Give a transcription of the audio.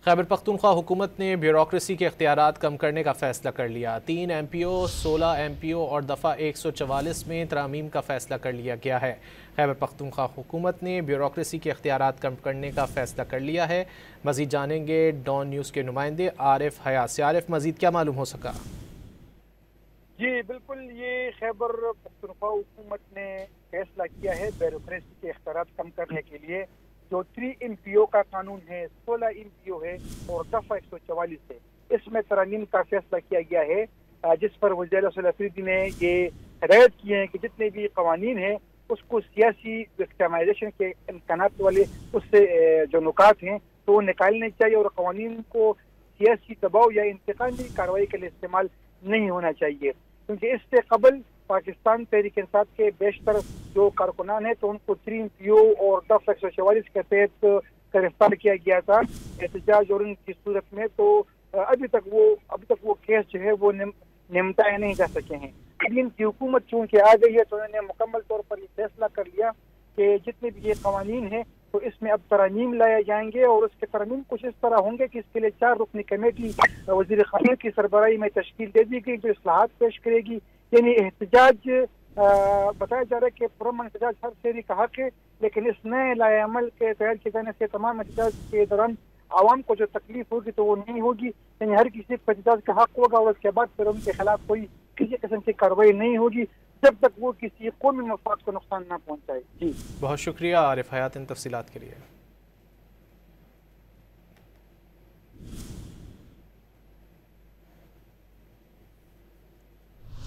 خیبر پختونخوا حکومت نے بیوروکریسی کے اختیارات کم کرنے کا فیصلہ کر لیا۔ 3 ایم پی او، 16 ایم پی او اور دفعہ 144 میں ترامیم کا فیصلہ کر لیا گیا ہے۔ خیبر پختونخوا حکومت نے بیوروکریسی کے اختیارات کم کرنے کا فیصلہ کر لیا ہے۔ مزید جانیں گے ڈان نیوز کے نمائندے عارف حیات سے۔ عارف، مزید کیا معلوم ہو سکا؟ جی بالکل، یہ خیبر پختونخوا حکومت نے فیصلہ کیا ہے بیوروکریسی کے اختیارات کم کرنے کے لیے۔ جو 3 ایم پی او کا قانون ہے، 16 ایم پی او ہے اور دفعہ 144 ہے، اس میں ترامیم کا فیصلہ کیا گیا ہے، جس پر وزیر اعلیٰ صلی اللہ علیہ وسلم نے یہ ہدایت کی ہے کہ جتنے بھی قوانین ہیں اس کو سیاسی وکٹمائزیشن کے امکانات والے اس سے جو نکات ہیں تو وہ نکالنے چاہیے، اور قوانین کو سیاسی دباؤ یا انتقامی کارروائی کے لیے استعمال نہیں ہونا چاہیے، کیونکہ اس سے قبل پاکستان تحریک انصاف کے بیشتر جو کارکنان ہیں تو ان کو 3 ایم پی او اور دفعہ 144 کے تحت گرفتار کیا گیا تھا احتجاج، اور ان کی صورت میں تو ابھی تک وہ کیس جو ہے وہ نمٹائے نہیں جا سکے ہیں۔ ابھی ان کی حکومت چونکہ آ گئی ہے تو انہوں نے مکمل طور پر یہ فیصلہ کر لیا کہ جتنے بھی یہ قوانین ہیں تو اس میں اب ترامیم لائے جائیں گے، اور اس کے ترامیم کچھ اس طرح ہوں گے کہ اس کے لیے 4 رکنی کمیٹی وزیر خارجہ کی سربراہی میں تشکیل دے دی گئی جو اصلاحات پیش کرے گی۔ یعنی احتجاج بتایا جا رہا ہے کہ پرامن احتجاج ہر شہری کا حق ہے، لیکن اس نئے لائحہ عمل کے تیار کیے جانے سے تمام احتجاج کے دوران عوام کو جو تکلیف ہوگی تو وہ نہیں ہوگی، یعنی ہر کسی کو احتجاج کا حق ہوگا، اور اس کے بعد پھر ان کے خلاف کوئی کسی قسم کی کارروائی نہیں ہوگی جب تک وہ کسی قومی مفاد کو نقصان نہ پہنچائے۔ جی بہت شکریہ عارف حیات ان تفصیلات کے لیے۔